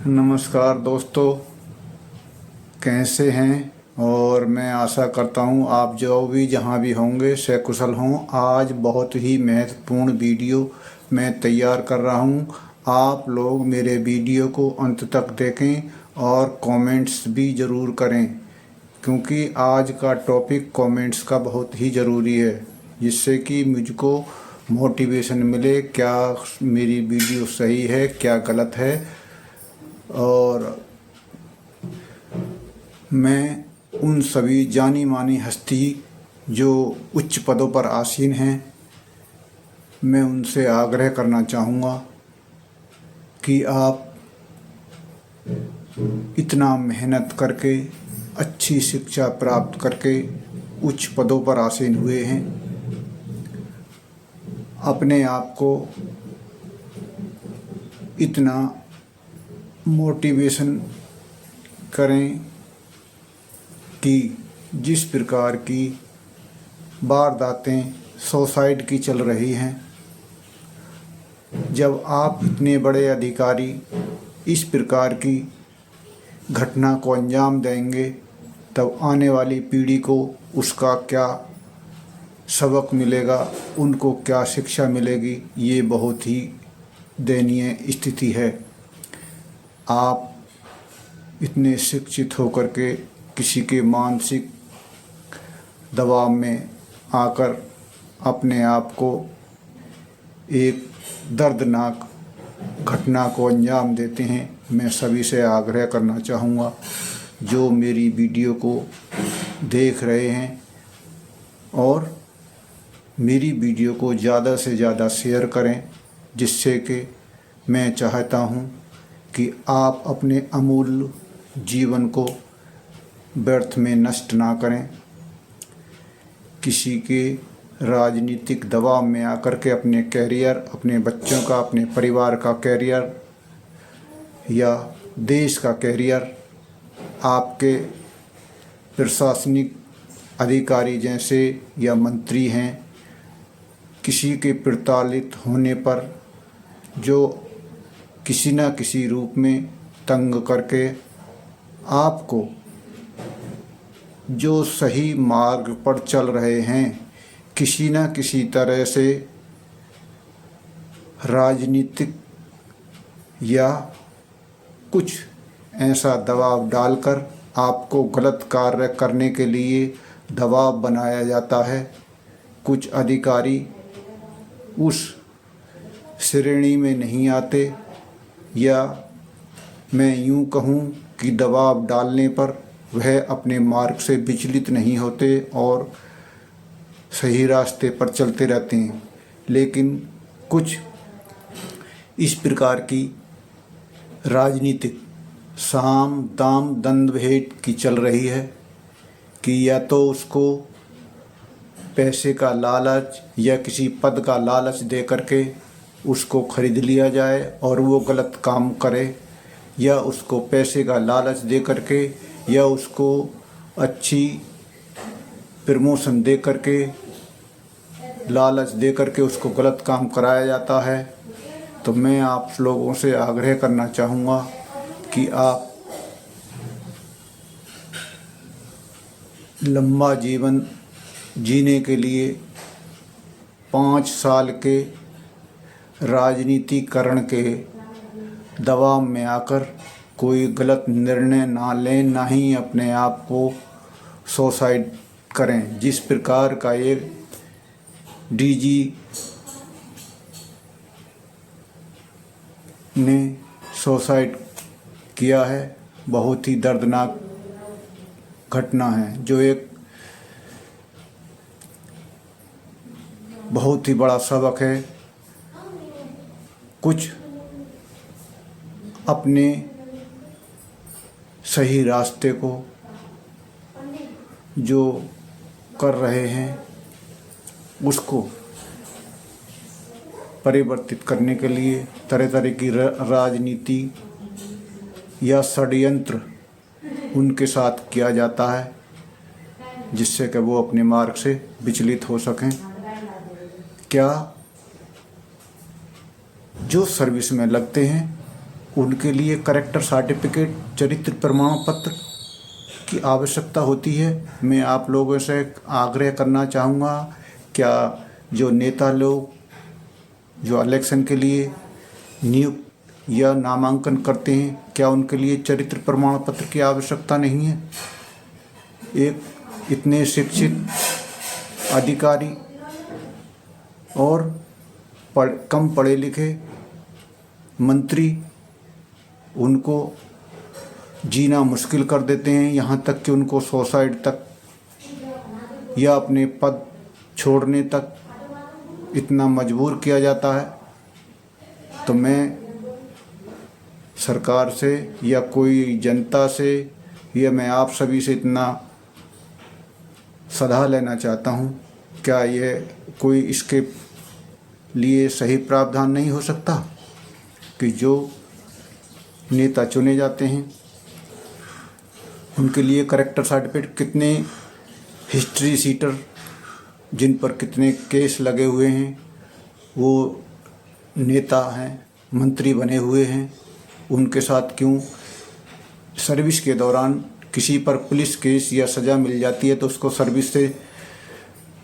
नमस्कार दोस्तों, कैसे हैं। और मैं आशा करता हूं आप जो भी जहां भी होंगे सकुशल हों। आज बहुत ही महत्वपूर्ण वीडियो मैं तैयार कर रहा हूं। आप लोग मेरे वीडियो को अंत तक देखें और कमेंट्स भी ज़रूर करें, क्योंकि आज का टॉपिक कमेंट्स का बहुत ही ज़रूरी है, जिससे कि मुझको मोटिवेशन मिले क्या मेरी वीडियो सही है क्या गलत है। और मैं उन सभी जानी मानी हस्ती जो उच्च पदों पर आसीन हैं, मैं उनसे आग्रह करना चाहूँगा कि आप इतना मेहनत करके अच्छी शिक्षा प्राप्त करके उच्च पदों पर आसीन हुए हैं, अपने आप को इतना मोटिवेशन करें कि जिस प्रकार की वारदातें सुसाइड की चल रही हैं, जब आप इतने बड़े अधिकारी इस प्रकार की घटना को अंजाम देंगे, तब आने वाली पीढ़ी को उसका क्या सबक मिलेगा, उनको क्या शिक्षा मिलेगी। ये बहुत ही दयनीय स्थिति है। आप इतने शिक्षित होकर के किसी के मानसिक दबाव में आकर अपने आप को एक दर्दनाक घटना को अंजाम देते हैं। मैं सभी से आग्रह करना चाहूँगा, जो मेरी वीडियो को देख रहे हैं और मेरी वीडियो को ज़्यादा से ज़्यादा शेयर करें, जिससे कि मैं चाहता हूँ कि आप अपने अमूल्य जीवन को व्यर्थ में नष्ट ना करें। किसी के राजनीतिक दबाव में आकर के अपने कैरियर, अपने बच्चों का, अपने परिवार का कैरियर या देश का कैरियर, आपके प्रशासनिक अधिकारी जैसे या मंत्री हैं, किसी के प्रताड़ित होने पर जो किसी न किसी रूप में तंग करके आपको जो सही मार्ग पर चल रहे हैं, किसी न किसी तरह से राजनीतिक या कुछ ऐसा दबाव डालकर आपको गलत कार्य करने के लिए दबाव बनाया जाता है। कुछ अधिकारी उस श्रेणी में नहीं आते, या मैं यूँ कहूँ कि दबाव डालने पर वह अपने मार्ग से विचलित नहीं होते और सही रास्ते पर चलते रहते हैं। लेकिन कुछ इस प्रकार की राजनीतिक साम दाम दंड भेद की चल रही है कि या तो उसको पैसे का लालच या किसी पद का लालच दे करके उसको खरीद लिया जाए और वो गलत काम करे, या उसको पैसे का लालच दे करके या उसको अच्छी प्रमोशन दे करके, लालच दे करके उसको गलत काम कराया जाता है। तो मैं आप लोगों से आग्रह करना चाहूँगा कि आप लंबा जीवन जीने के लिए 5 साल के राजनीतिकरण के दबाव में आकर कोई गलत निर्णय ना लें, ना ही अपने आप को सुसाइड करें। जिस प्रकार का एक डीजी ने सुसाइड किया है, बहुत ही दर्दनाक घटना है, जो एक बहुत ही बड़ा सबक है। कुछ अपने सही रास्ते को जो कर रहे हैं उसको परिवर्तित करने के लिए तरह तरह की राजनीति या षड्यंत्र उनके साथ किया जाता है, जिससे कि वो अपने मार्ग से विचलित हो सकें। क्या जो सर्विस में लगते हैं उनके लिए कैरेक्टर सर्टिफिकेट, चरित्र प्रमाण पत्र की आवश्यकता होती है। मैं आप लोगों से आग्रह करना चाहूँगा, क्या जो नेता लोग जो इलेक्शन के लिए नियुक्त या नामांकन करते हैं, क्या उनके लिए चरित्र प्रमाण पत्र की आवश्यकता नहीं है? एक इतने शिक्षित अधिकारी और कम पढ़े लिखे मंत्री उनको जीना मुश्किल कर देते हैं, यहाँ तक कि उनको सुसाइड तक या अपने पद छोड़ने तक इतना मजबूर किया जाता है। तो मैं सरकार से या कोई जनता से या मैं आप सभी से इतना सलाह लेना चाहता हूँ, क्या यह कोई इसके लिए सही प्रावधान नहीं हो सकता कि जो नेता चुने जाते हैं उनके लिए कैरेक्टर सर्टिफिकेट, कितने हिस्ट्री सीटर जिन पर कितने केस लगे हुए हैं, वो नेता हैं, मंत्री बने हुए हैं, उनके साथ क्यों सर्विस के दौरान किसी पर पुलिस केस या सज़ा मिल जाती है तो उसको सर्विस से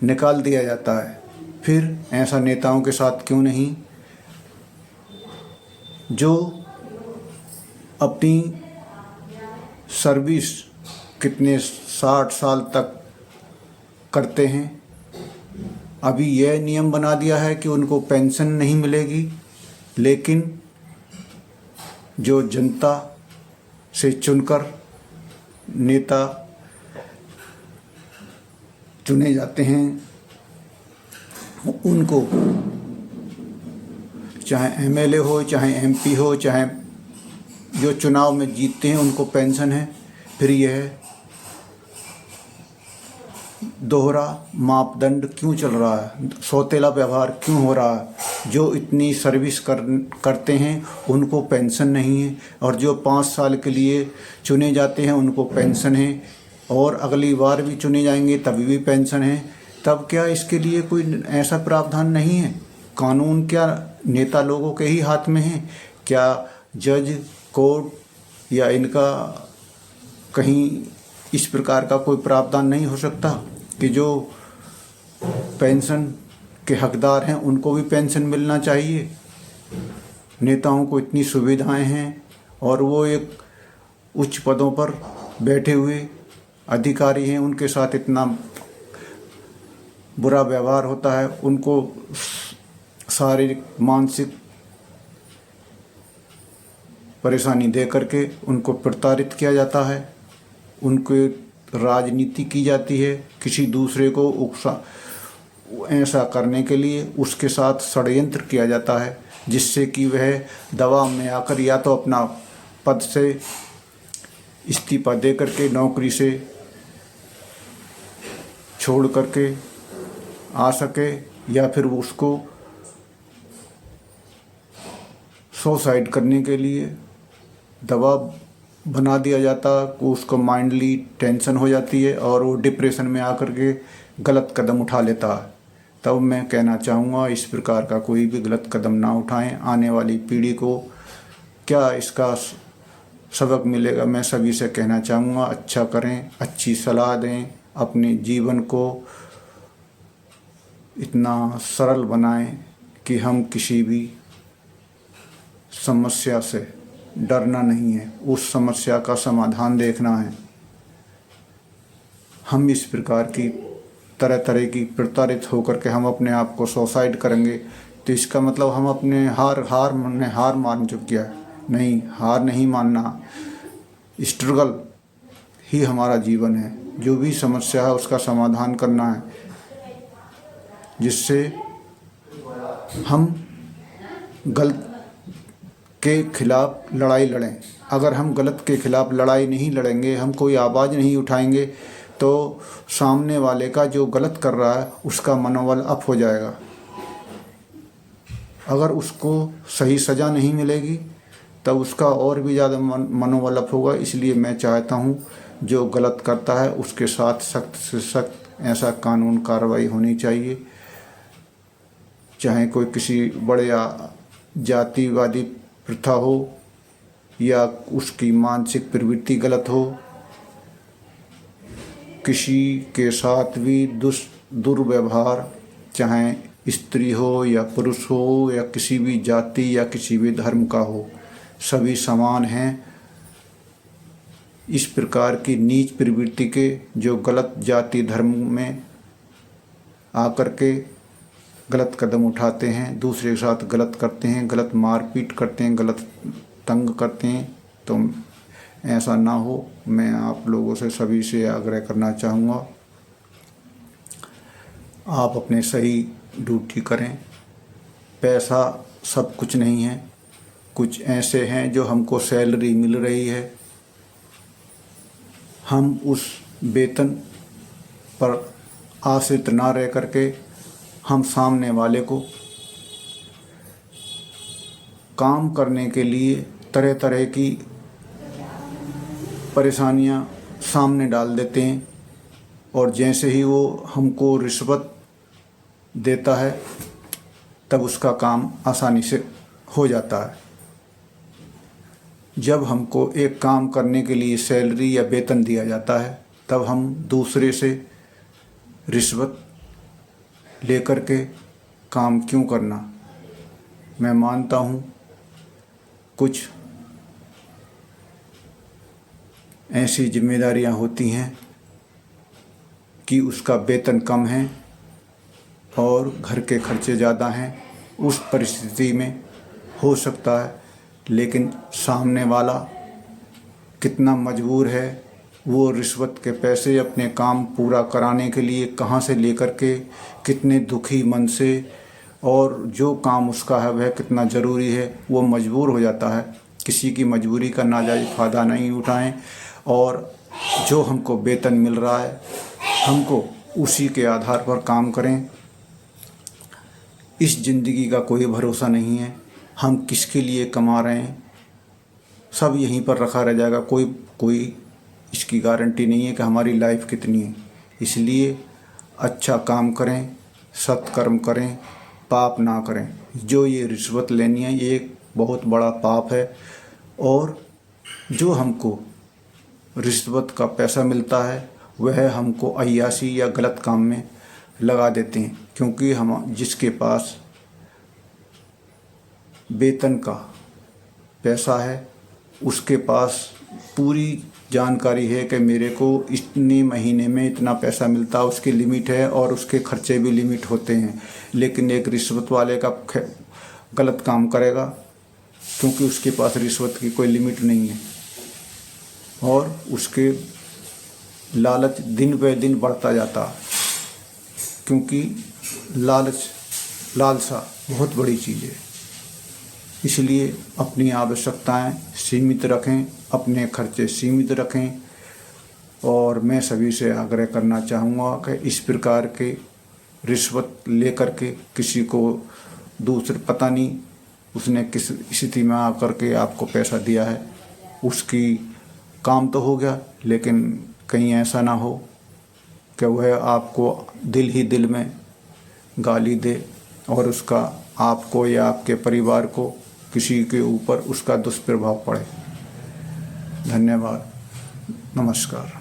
निकाल दिया जाता है। फिर ऐसा नेताओं के साथ क्यों नहीं, जो अपनी सर्विस कितने 60 साल तक करते हैं। अभी यह नियम बना दिया है कि उनको पेंशन नहीं मिलेगी, लेकिन जो जनता से चुनकर नेता चुने जाते हैं उनको, चाहे एमएलए हो, चाहे एमपी हो, चाहे जो चुनाव में जीतते हैं उनको पेंशन है। फिर यह दोहरा मापदंड क्यों चल रहा है, सौतेला व्यवहार क्यों हो रहा है? जो इतनी सर्विस करते हैं उनको पेंशन नहीं है, और जो 5 साल के लिए चुने जाते हैं उनको पेंशन है, और अगली बार भी चुने जाएंगे तभी भी पेंशन है। तब क्या इसके लिए कोई ऐसा प्रावधान नहीं है? कानून क्या नेता लोगों के ही हाथ में है? क्या जज, कोर्ट या इनका कहीं इस प्रकार का कोई प्रावधान नहीं हो सकता कि जो पेंशन के हकदार हैं उनको भी पेंशन मिलना चाहिए? नेताओं को इतनी सुविधाएं हैं और वो एक उच्च पदों पर बैठे हुए अधिकारी हैं, उनके साथ इतना बुरा व्यवहार होता है, उनको शारीरिक मानसिक परेशानी दे करके उनको प्रताड़ित किया जाता है, उनको राजनीति की जाती है, किसी दूसरे को ऐसा करने के लिए उसके साथ षड्यंत्र किया जाता है, जिससे कि वह दबाव में आकर या तो अपना पद से इस्तीफा दे करके नौकरी से छोड़ करके आ सके, या फिर उसको सुसाइड करने के लिए दबाव बना दिया जाता, को उसको माइंडली टेंशन हो जाती है और वो डिप्रेशन में आकर के गलत कदम उठा लेता है। तब मैं कहना चाहूँगा इस प्रकार का कोई भी गलत कदम ना उठाएं। आने वाली पीढ़ी को क्या इसका सबक मिलेगा? मैं सभी से कहना चाहूँगा अच्छा करें, अच्छी सलाह दें, अपने जीवन को इतना सरल बनाएं कि हम किसी भी समस्या से डरना नहीं है, उस समस्या का समाधान देखना है। हम इस प्रकार की तरह तरह की प्रताड़ित होकर के हम अपने आप को सुसाइड करेंगे तो इसका मतलब हम अपने हार मान चुके हैं। नहीं, हार नहीं मानना, स्ट्रगल ही हमारा जीवन है। जो भी समस्या है उसका समाधान करना है, जिससे हम गलत के खिलाफ लड़ाई लड़ें। अगर हम गलत के खिलाफ लड़ाई नहीं लड़ेंगे, हम कोई आवाज़ नहीं उठाएंगे, तो सामने वाले का जो गलत कर रहा है उसका मनोबल अप हो जाएगा। अगर उसको सही सज़ा नहीं मिलेगी तब उसका और भी ज़्यादा मनोबल अप होगा। इसलिए मैं चाहता हूँ जो गलत करता है उसके साथ सख्त से सख्त ऐसा कानून कार्रवाई होनी चाहिए। चाहे कोई किसी बड़े जातिवादी प्रथा हो या उसकी मानसिक प्रवृत्ति गलत हो, किसी के साथ भी दुर्व्यवहार, चाहे स्त्री हो या पुरुष हो या किसी भी जाति या किसी भी धर्म का हो, सभी समान हैं। इस प्रकार की नीच प्रवृत्ति के जो गलत जाति धर्म में आकर के गलत कदम उठाते हैं, दूसरे के साथ गलत करते हैं, गलत मारपीट करते हैं, गलत तंग करते हैं, तो ऐसा ना हो। मैं आप लोगों से सभी से आग्रह करना चाहूँगा, आप अपने सही ड्यूटी करें। पैसा सब कुछ नहीं है, कुछ ऐसे हैं जो हमको सैलरी मिल रही है, हम उस वेतन पर आश्रित ना रह करके हम सामने वाले को काम करने के लिए तरह तरह की परेशानियां सामने डाल देते हैं, और जैसे ही वो हमको रिश्वत देता है तब उसका काम आसानी से हो जाता है। जब हमको एक काम करने के लिए सैलरी या वेतन दिया जाता है तब हम दूसरे से रिश्वत लेकर के काम क्यों करना। मैं मानता हूँ कुछ ऐसी जिम्मेदारियाँ होती हैं कि उसका वेतन कम है और घर के खर्चे ज़्यादा हैं, उस परिस्थिति में हो सकता है, लेकिन सामने वाला कितना मजबूर है, वो रिश्वत के पैसे अपने काम पूरा कराने के लिए कहाँ से लेकर के, कितने दुखी मन से, और जो काम उसका है वह कितना ज़रूरी है, वो मजबूर हो जाता है। किसी की मजबूरी का नाजायज़ फ़ायदा नहीं उठाएं, और जो हमको वेतन मिल रहा है हमको उसी के आधार पर काम करें। इस ज़िंदगी का कोई भरोसा नहीं है, हम किसके लिए कमा रहे हैं, सब यहीं पर रखा रह जाएगा। कोई इसकी गारंटी नहीं है कि हमारी लाइफ कितनी है। इसलिए अच्छा काम करें, सत्कर्म करें, पाप ना करें। जो ये रिश्वत लेनी है ये एक बहुत बड़ा पाप है, और जो हमको रिश्वत का पैसा मिलता है वह हमको अय्याशी या गलत काम में लगा देते हैं, क्योंकि हम जिसके पास वेतन का पैसा है उसके पास पूरी जानकारी है कि मेरे को इतने महीने में इतना पैसा मिलता है, उसकी लिमिट है और उसके खर्चे भी लिमिट होते हैं। लेकिन एक रिश्वत वाले का गलत काम करेगा क्योंकि उसके पास रिश्वत की कोई लिमिट नहीं है, और उसके लालच दिन ब दिन बढ़ता जाता है, क्योंकि लालसा बहुत बड़ी चीज़ है। इसलिए अपनी आवश्यकताएं सीमित रखें, अपने खर्चे सीमित रखें, और मैं सभी से आग्रह करना चाहूँगा कि इस प्रकार के रिश्वत लेकर के किसी को दूसरे, पता नहीं उसने किस स्थिति में आकर के आपको पैसा दिया है, उसकी काम तो हो गया, लेकिन कहीं ऐसा ना हो कि वह आपको दिल ही दिल में गाली दे और उसका आपको या आपके परिवार को, किसी के ऊपर उसका दुष्प्रभाव पड़े। धन्यवाद, नमस्कार।